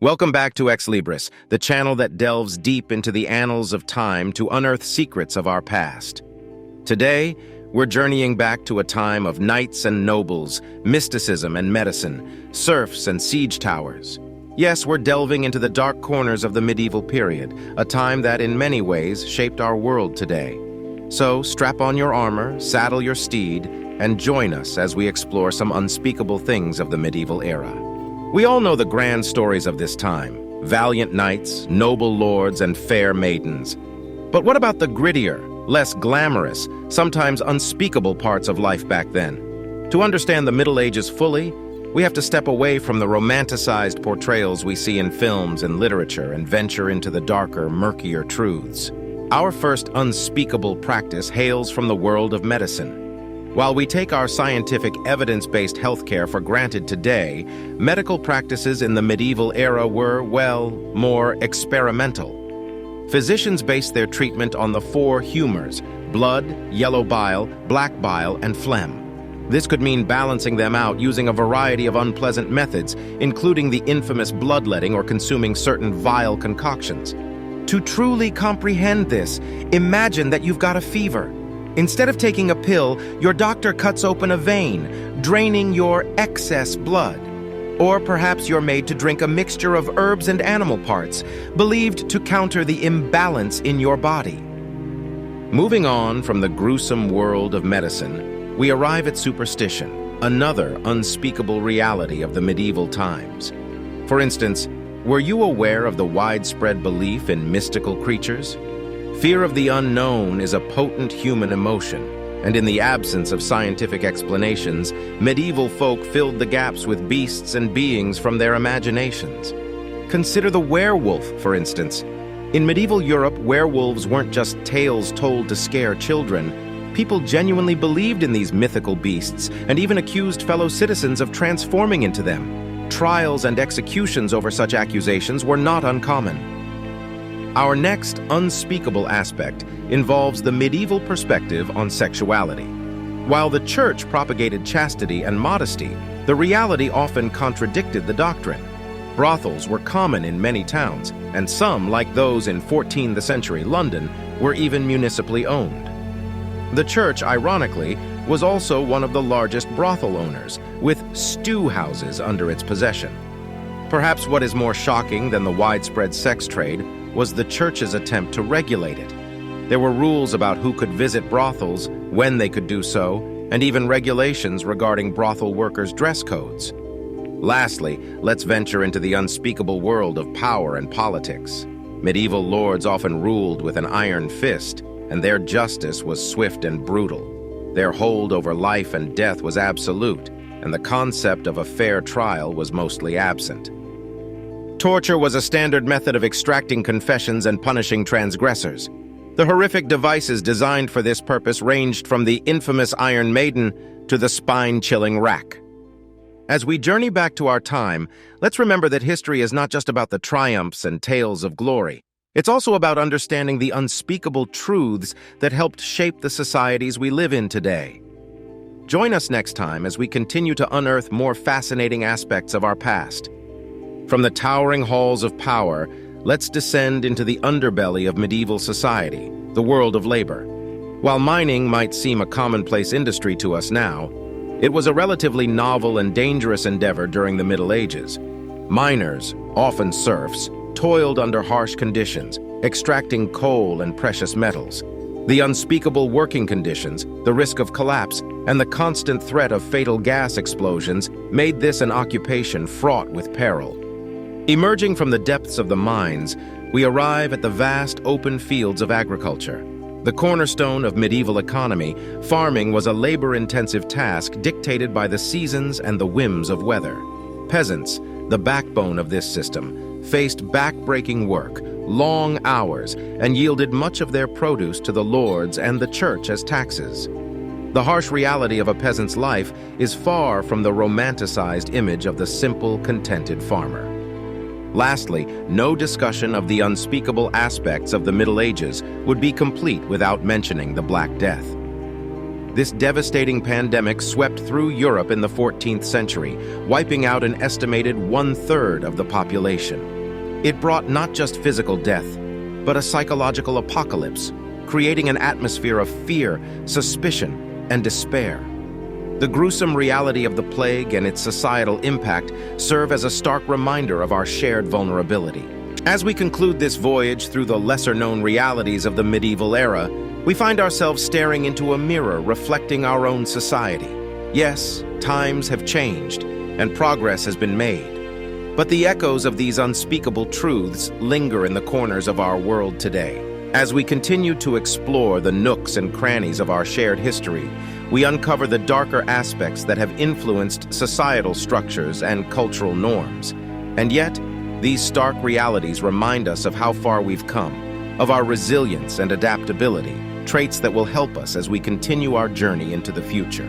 Welcome back to Ex Libris, the channel that delves deep into the annals of time to unearth secrets of our past. Today, we're journeying back to a time of knights and nobles, mysticism and medicine, serfs and siege towers. Yes, we're delving into the dark corners of the medieval period, a time that in many ways shaped our world today. So strap on your armor, saddle your steed, and join us as we explore some unspeakable things of the medieval era. We all know the grand stories of this time: valiant knights, noble lords, and fair maidens. But what about the grittier, less glamorous, sometimes unspeakable parts of life back then? To understand the Middle Ages fully, we have to step away from the romanticized portrayals we see in films and literature and venture into the darker, murkier truths. Our first unspeakable practice hails from the world of medicine. While we take our scientific, evidence-based healthcare for granted today, medical practices in the medieval era were, well, more experimental. Physicians based their treatment on the four humors: blood, yellow bile, black bile, and phlegm. This could mean balancing them out using a variety of unpleasant methods, including the infamous bloodletting or consuming certain vile concoctions. To truly comprehend this, imagine that you've got a fever. Instead of taking a pill, your doctor cuts open a vein, draining your excess blood. Or perhaps you're made to drink a mixture of herbs and animal parts, believed to counter the imbalance in your body. Moving on from the gruesome world of medicine, we arrive at superstition, another unspeakable reality of the medieval times. For instance, were you aware of the widespread belief in mystical creatures? Fear of the unknown is a potent human emotion, and in the absence of scientific explanations, medieval folk filled the gaps with beasts and beings from their imaginations. Consider the werewolf, for instance. In medieval Europe, werewolves weren't just tales told to scare children. People genuinely believed in these mythical beasts and even accused fellow citizens of transforming into them. Trials and executions over such accusations were not uncommon. Our next unspeakable aspect involves the medieval perspective on sexuality. While the church propagated chastity and modesty, the reality often contradicted the doctrine. Brothels were common in many towns, and some, like those in 14th century London, were even municipally owned. The church, ironically, was also one of the largest brothel owners, with stew houses under its possession. Perhaps what is more shocking than the widespread sex trade was the church's attempt to regulate it. There were rules about who could visit brothels, when they could do so, and even regulations regarding brothel workers' dress codes. Lastly, let's venture into the unspeakable world of power and politics. Medieval lords often ruled with an iron fist, and their justice was swift and brutal. Their hold over life and death was absolute, and the concept of a fair trial was mostly absent. Torture was a standard method of extracting confessions and punishing transgressors. The horrific devices designed for this purpose ranged from the infamous Iron Maiden to the spine-chilling rack. As we journey back to our time, let's remember that history is not just about the triumphs and tales of glory. It's also about understanding the unspeakable truths that helped shape the societies we live in today. Join us next time as we continue to unearth more fascinating aspects of our past. From the towering halls of power, let's descend into the underbelly of medieval society, the world of labor. While mining might seem a commonplace industry to us now, it was a relatively novel and dangerous endeavor during the Middle Ages. Miners, often serfs, toiled under harsh conditions, extracting coal and precious metals. The unspeakable working conditions, the risk of collapse, and the constant threat of fatal gas explosions made this an occupation fraught with peril. Emerging from the depths of the mines, we arrive at the vast open fields of agriculture. The cornerstone of medieval economy, farming was a labor-intensive task dictated by the seasons and the whims of weather. Peasants, the backbone of this system, faced back-breaking work, long hours, and yielded much of their produce to the lords and the church as taxes. The harsh reality of a peasant's life is far from the romanticized image of the simple, contented farmer. Lastly, no discussion of the unspeakable aspects of the Middle Ages would be complete without mentioning the Black Death. This devastating pandemic swept through Europe in the 14th century, wiping out an estimated 1/3 of the population. It brought not just physical death, but a psychological apocalypse, creating an atmosphere of fear, suspicion, and despair. The gruesome reality of the plague and its societal impact serve as a stark reminder of our shared vulnerability. As we conclude this voyage through the lesser-known realities of the medieval era, we find ourselves staring into a mirror reflecting our own society. Yes, times have changed, and progress has been made. But the echoes of these unspeakable truths linger in the corners of our world today. As we continue to explore the nooks and crannies of our shared history, we uncover the darker aspects that have influenced societal structures and cultural norms. And yet, these stark realities remind us of how far we've come, of our resilience and adaptability, traits that will help us as we continue our journey into the future.